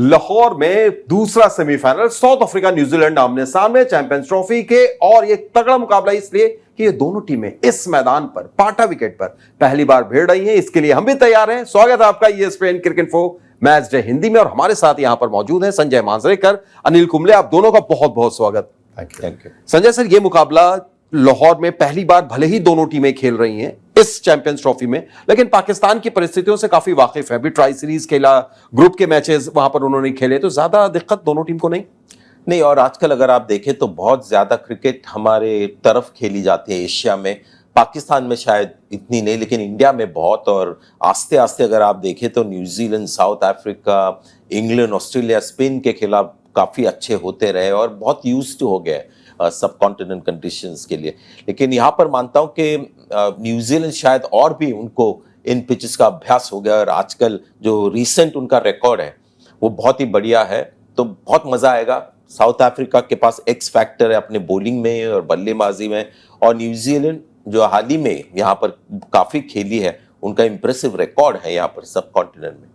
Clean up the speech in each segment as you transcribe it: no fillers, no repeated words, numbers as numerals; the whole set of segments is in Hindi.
लाहौर में दूसरा सेमीफाइनल, साउथ अफ्रीका न्यूजीलैंड आमने सामने चैंपियंस ट्रॉफी के। और ये तगड़ा मुकाबला इसलिए कि ये दोनों टीमें इस मैदान पर पाटा विकेट पर पहली बार भिड़ रही हैं। इसके लिए हम भी तैयार हैं। स्वागत है आपका ESPN cricket info match day Hindi में। और हमारे साथ यहां पर मौजूद हैं संजय मांजरेकर, अनिल कुंबले। आप दोनों का बहुत बहुत स्वागत। Thank you. संजय सर, ये मुकाबला लाहौर में पहली बार भले ही दोनों टीमें खेल रही हैं इस चैंपियंस ट्रॉफी में, लेकिन पाकिस्तान की परिस्थितियों से काफी वाकिफ है। अभी ट्राई सीरीज खेला, ग्रुप के मैचेस वहां पर उन्होंने खेले, तो ज्यादा दिक्कत दोनों टीम को नहीं। और आजकल अगर आप देखें तो बहुत ज्यादा क्रिकेट हमारे तरफ खेली जाती है एशिया में। पाकिस्तान में शायद इतनी नहीं, लेकिन इंडिया में बहुत। और आस्ते आस्ते अगर आप देखें तो New Zealand, south Africa, England, Australia, Spain के खिलाफ काफी अच्छे होते रहे और बहुत यूज्ड हो गए सब कॉन्टिनेंट कंडीशंस के लिए। लेकिन यहाँ पर मानता हूँ कि न्यूजीलैंड शायद और भी उनको इन पिचेस का अभ्यास हो गया और आजकल जो रिसेंट उनका रिकॉर्ड है वो बहुत ही बढ़िया है, तो बहुत मजा आएगा। साउथ अफ्रीका के पास एक्स फैक्टर है अपने बॉलिंग में और बल्लेबाजी में, और न्यूजीलैंड जो हाल ही में यहाँ पर काफी खेली है, उनका इंप्रेसिव रिकॉर्ड है यहाँ पर सब कॉन्टिनेंट में।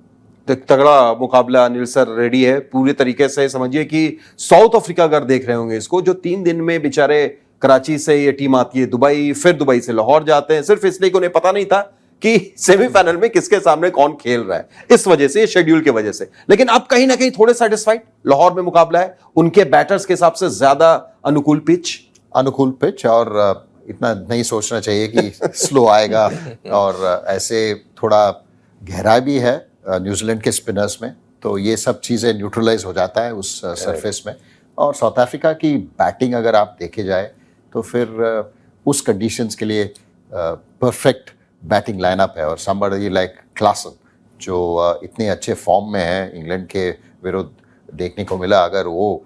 तगड़ा मुकाबला अनिल सर रेडी है पूरी तरीके से। समझिए कि साउथ अफ्रीका अगर देख रहे होंगे इसको, जो 3 दिन में बेचारे कराची से ये टीम आती है दुबई, फिर दुबई से लाहौर जाते हैं, सिर्फ इसलिए कि उन्हें पता नहीं था कि सेमीफाइनल में किसके सामने कौन खेल रहा है, इस वजह से, शेड्यूल की वजह से। लेकिन अब कहीं ना कहीं थोड़े सेटिस्फाइड। लाहौर में मुकाबला है, उनके बैटर्स के हिसाब से ज्यादा अनुकूल पिच और इतना नहीं सोचना चाहिए कि स्लो आएगा। और ऐसे थोड़ा गहरा भी है न्यूजीलैंड के स्पिनर्स में, तो ये सब चीज़ें न्यूट्रलाइज हो जाता है उस सरफेस में। और साउथ अफ्रीका की बैटिंग अगर आप देखे जाए तो फिर उस कंडीशंस के लिए परफेक्ट बैटिंग लाइनअप है। और समबडी लाइक क्लासन जो इतने अच्छे फॉर्म में है, इंग्लैंड के विरुद्ध देखने को मिला। अगर वो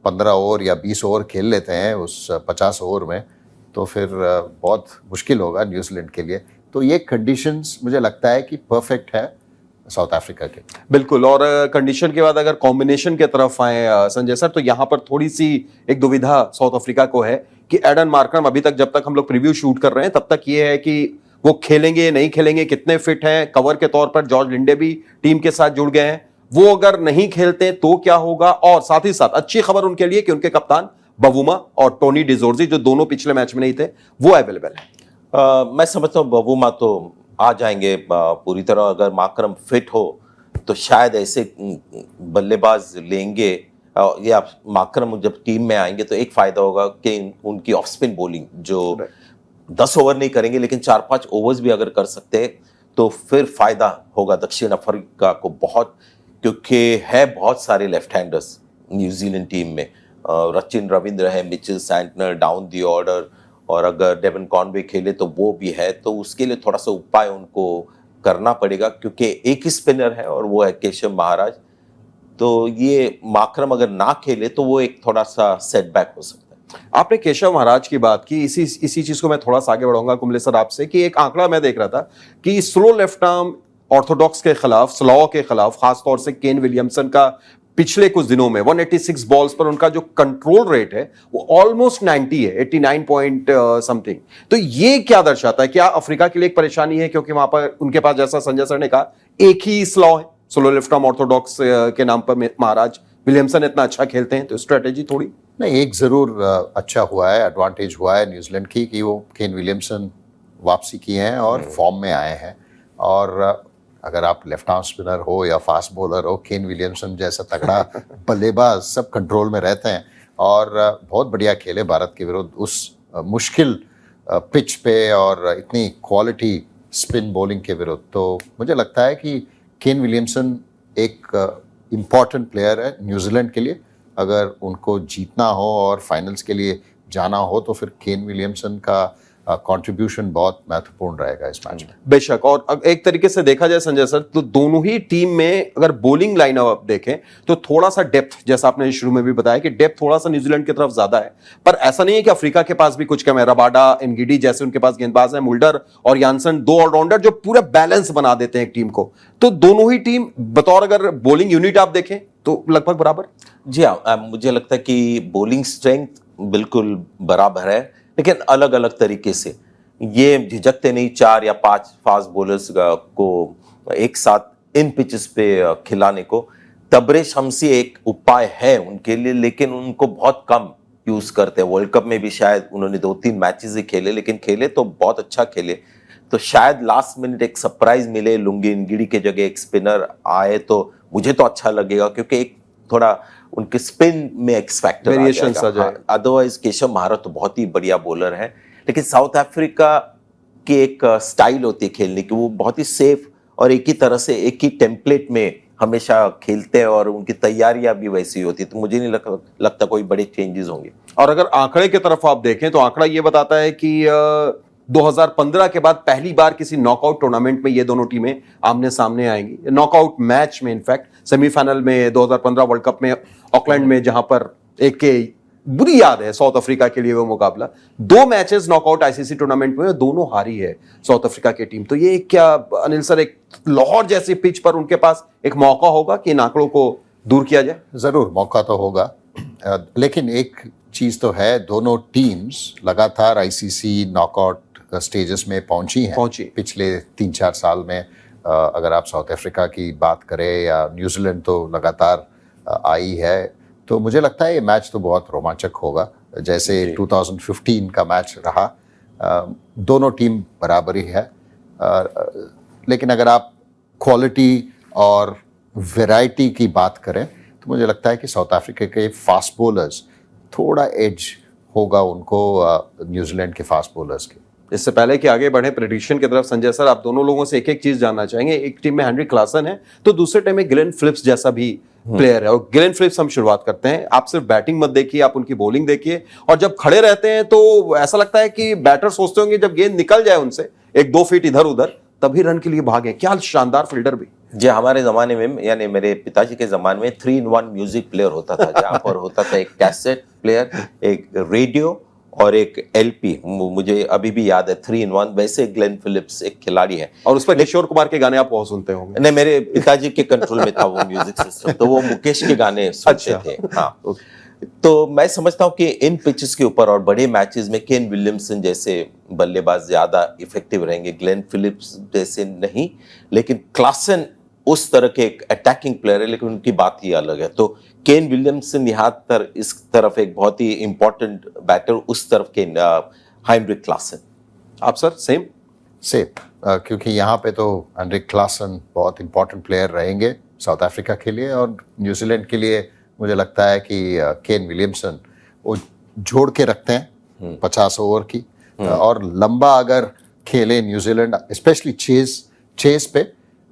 15 ओवर या 20 ओवर खेल लेते हैं उस 50 ओवर में, तो फिर बहुत मुश्किल होगा न्यूजीलैंड के लिए। तो ये कंडीशंस मुझे लगता है कि परफेक्ट है साउथ अफ्रीका के। बिल्कुल। और कंडीशन के बाद अगर कॉम्बिनेशन के तरफ आए संजय सर, तो यहां पर थोड़ी सी एक दुविधा साउथ अफ्रीका को है कि एडन मार्करम अभी तक, जब तक हम लोग प्रीव्यू शूट कर रहे हैं, तब तक ये है कि वो खेलेंगे नहीं खेलेंगे, कितने फिट हैं। कवर के तौर पर जॉर्ज लिंडे भी टीम के साथ जुड़ गए हैं, वो अगर नहीं खेलते तो क्या होगा। और साथ ही साथ अच्छी खबर उनके लिए कि उनके कप्तान बवुमा और टोनी डिजोर्जी, जो दोनों पिछले मैच में नहीं थे, वो अवेलेबल है। मैं समझता हूँ बवुमा तो आ जाएंगे पूरी तरह। अगर माकरम फिट हो तो शायद ऐसे बल्लेबाज लेंगे। या माकरम जब टीम में आएंगे तो एक फायदा होगा कि उनकी ऑफ स्पिन बॉलिंग जो 10 ओवर नहीं करेंगे, लेकिन 4-5 ओवर्स भी अगर कर सकते हैं तो फिर फायदा होगा दक्षिण अफ्रीका को बहुत, क्योंकि है बहुत सारे लेफ्ट हैंडर्स न्यूजीलैंड टीम में। रचिन रविंद्र है, Mitchell Santner down the order, और अगर डेवन कॉनवे खेले तो वो भी है। तो उसके लिए थोड़ा सा उपाय उनको करना पड़ेगा, क्योंकि एक ही स्पिनर है और वो है केशव महाराज। तो ये माकरम अगर ना खेले तो वो एक थोड़ा सा सेटबैक हो सकता है। आपने केशव महाराज की बात की, इसी चीज को मैं थोड़ा सा आगे बढ़ाऊंगा कुंबले सर आपसे, कि एक आंकड़ा मैं देख रहा था कि स्लो लेफ्ट आर्म ऑर्थोडॉक्स के खिलाफ, स्लॉ के खिलाफ, खासतौर से केन विलियमसन का पिछले कुछ दिनों में 186 बॉल्स पर उनका जो कंट्रोल रेट है वो ऑलमोस्ट 90 है, 89 पॉइंट समथिंग। तो ये क्या दर्शाता है? क्या अफ्रीका के लिए एक परेशानी है, क्योंकि वहां पर उनके पास, जैसा संजय सर ने कहा, एक ही स्लॉ है, स्लो लेफ्ट आर्म ऑर्थोडॉक्स के नाम पर महाराज विलियमसन इतना अच्छा खेलते हैं, तो स्ट्रेटेजी थोड़ी नहीं, एक जरूर अच्छा हुआ है, एडवांटेज हुआ है न्यूजीलैंड की कि वो केन विलियमसन वापसी की हैं और फॉर्म में आए हैं। और अगर आप लेफ्ट आर्म स्पिनर हो या फास्ट बॉलर हो, केन विलियमसन जैसा तगड़ा बल्लेबाज सब कंट्रोल में रहते हैं। और बहुत बढ़िया खेले भारत के विरुद्ध उस मुश्किल पिच पे और इतनी क्वालिटी स्पिन बॉलिंग के विरुद्ध। तो मुझे लगता है कि केन विलियमसन एक इम्पॉर्टेंट प्लेयर है न्यूजीलैंड के लिए। अगर उनको जीतना हो और फाइनल्स के लिए जाना हो तो फिर केन विलियमसन का कंट्रीब्यूशन बहुत महत्वपूर्ण रहेगा इस मैच में। बेशक। और एक तरीके से देखा जाए संजय सर, तो दोनों ही टीम में अगर बॉलिंग लाइनअप देखें तो थोड़ा सा डेप्थ, जैसा आपने शुरू में भी बताया कि डेप्थ थोड़ा सा न्यूजीलैंड की तरफ ज्यादा है, पर ऐसा नहीं है कि अफ्रीका के पास भी कुछ कम है। रबाडा, एनगिडी जैसे उनके पास गेंदबाज हैं, मुल्डर और यानसन, 2 ऑलराउंडर जो पूरा बैलेंस बना देते हैं एक टीम को। तो दोनों ही टीम बतौर अगर बॉलिंग यूनिट आप देखें तो लगभग बराबर। जी हाँ, मुझे लगता है कि बॉलिंग स्ट्रेंथ बिल्कुल बराबर है, लेकिन अलग अलग तरीके से। ये झिझकते नहीं 4 या 5 फास्ट बॉलर्स को एक साथ इन पिचेस पे खिलाने को। तबरे शमसी एक उपाय है उनके लिए, लेकिन उनको बहुत कम यूज करते हैं। वर्ल्ड कप में भी शायद उन्होंने 2-3 मैचेस ही खेले, लेकिन खेले तो बहुत अच्छा खेले। तो शायद लास्ट मिनट एक सरप्राइज मिले, लुंगी इंगिड़ी के जगह एक स्पिनर आए तो मुझे तो अच्छा लगेगा, क्योंकि एक थोड़ा उनके स्पिन में एक्स फैक्टर वेरिएशन आ जाएगा। अदरवाइज केशव महाराज तो बहुत ही बढ़िया बॉलर है, लेकिन साउथ अफ्रीका की एक स्टाइल होती है खेलने की, वो बहुत ही सेफ और एक ही तरह से एक ही टेम्पलेट में हमेशा खेलते हैं और उनकी तैयारियां भी वैसी होती है। तो मुझे नहीं लगता कोई बड़े चेंजेस होंगे। और अगर आंकड़े की तरफ आप देखें तो आंकड़ा ये बताता है कि 2015 के बाद पहली बार किसी नॉकआउट टूर्नामेंट में ये दोनों टीमें आमने सामने आएंगी, नॉकआउट मैच में। इनफैक्ट सेमीफाइनल में 2015 वर्ल्ड कप में ऑकलैंड में, जहां पर एक बुरी याद है साउथ अफ्रीका के लिए वो मुकाबला, 2 मैचेस नॉकआउट आईसीसी टूर्नामेंट में दोनों हारी है साउथ अफ्रीका की टीम। तो ये क्या अनिल सर, एक लाहौर जैसी पिच पर उनके पास एक मौका होगा कि इन आंकड़ों को दूर किया जाए? जरूर मौका तो होगा, लेकिन एक चीज तो है, दोनों टीम्स लगातार आईसीसी नॉकआउट स्टेजेस में पहुंची हैं पिछले 3-4 साल में। अगर आप साउथ अफ्रीका की बात करें या न्यूजीलैंड तो लगातार आई है, तो मुझे लगता है ये मैच तो बहुत रोमांचक होगा। जैसे 2015 का मैच रहा, दोनों टीम बराबरी है, लेकिन अगर आप क्वालिटी और वैरायटी की बात करें तो मुझे लगता है कि साउथ अफ्रीका के फास्ट बॉलर्स थोड़ा एज होगा उनको न्यूजीलैंड के फास्ट बॉलर्स के। इससे पहले कि आगे बढ़े प्रेडिक्शन की तरफ, संजय सर आप दोनों लोगों से एक चीज जानना चाहेंगे। एक टीम में हेनरिक क्लासन है तो दूसरे टीम में गिलेन फिलिप्स जैसा भी प्लेयर है, और गिलेन फिलिप्स हम शुरुआत करते हैं। आप सिर्फ बैटिंग मत देखिए, आप उनकी बॉलिंग देखिए, और जब खड़े रहते हैं तो ऐसा लगता है कि बैटर सोचते होंगे जब गेंद निकल जाए उनसे 1-2 फीट इधर उधर तभी रन के लिए भागे। क्या शानदार फील्डर भी। जी, हमारे जमाने में, यानी मेरे पिताजी के जमाने में 3-in-1 म्यूजिक प्लेयर होता था, जहाँ पर होता था एक कैसेट प्लेयर, एक रेडियो और एक एलपी। मुझे अभी भी याद है 3-in-1। वैसे ग्लेन फिलिप्स एक खिलाड़ी है, और उस पर किशोर कुमार के गाने आप बहुत सुनते होंगे। नहीं, मेरे पिताजी के कंट्रोल में था वो म्यूजिक सिस्टम, तो वो मुकेश के गाने सुनते थे। हाँ, तो मैं समझता हूँ कि इन पिचेस के ऊपर और बड़े मैचेस में केन विलियमसन जैसे बल्लेबाज ज्यादा इफेक्टिव रहेंगे, ग्लेन फिलिप्स जैसे नहीं। लेकिन क्लासन उस तरह के एक अटैकिंग प्लेयर है, लेकिन उनकी बात ही अलग है। तो केन विलियमसन यहाँ पर इस तरफ एक बहुत ही इंपॉर्टेंट बैटर, उस तरफ के हेनरिक क्लासन। आप सर सेम? क्योंकि यहाँ पे तो हेनरिक क्लासन बहुत इंपॉर्टेंट प्लेयर रहेंगे साउथ अफ्रीका के लिए, और न्यूजीलैंड के लिए मुझे लगता है कि केन विलियमसन वो जोड़ के रखते हैं 50 ओवर की, और लंबा अगर खेले न्यूजीलैंड, स्पेशली चेस पे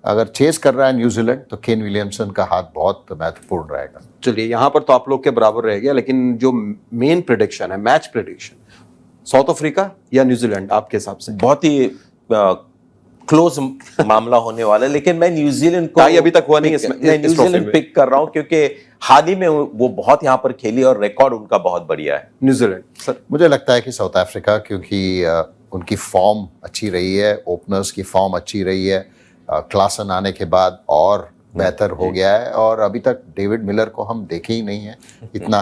अगर चेस कर रहा है न्यूजीलैंड, तो केन विलियमसन का हाथ बहुत महत्वपूर्ण रहेगा। चलिए, यहाँ पर तो आप लोग के बराबर रह गया, लेकिन जो मेन प्रेडिक्शन है, मैच प्रेडिक्शन, साउथ अफ्रीका या न्यूजीलैंड आपके हिसाब से? बहुत ही क्लोज मामला होने वाला है, लेकिन मैं न्यूजीलैंड को अभी तक हुआ नहीं इसमें, मैं न्यूजीलैंड पिक कर रहा हूं, क्योंकि हाल ही में वो बहुत यहाँ पर खेली और रिकॉर्ड उनका बहुत बढ़िया है। New Zealand sir? मुझे लगता है कि साउथ अफ्रीका, क्योंकि उनकी फॉर्म अच्छी रही है, ओपनर्स की फॉर्म अच्छी रही है, क्लासन आने के बाद और बेहतर हो गया है, और अभी तक डेविड मिलर को हम देखे ही नहीं है इतना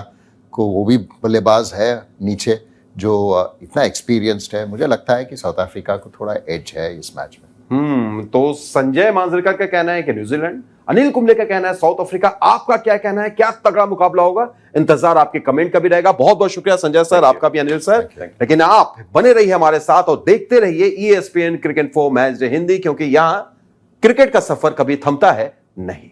को, वो भी बल्लेबाज है नीचे जो इतना एक्सपीरियंस्ड है। मुझे लगता है कि साउथ अफ्रीका को थोड़ा एज है इस मैच में। तो संजय मांजरेकर का कहना है कि न्यूजीलैंड, अनिल कुंबले का कहना है साउथ अफ्रीका। आपका क्या कहना है? क्या तगड़ा मुकाबला होगा? इंतजार आपके कमेंट का भी रहेगा। बहुत बहुत शुक्रिया संजय सर, आपका भी अनिल सर। लेकिन आप बने रहिए हमारे साथ और देखते रहिए ESPN cricket 4 match day Hindi, क्योंकि यहां क्रिकेट का सफर कभी थमता है नहीं।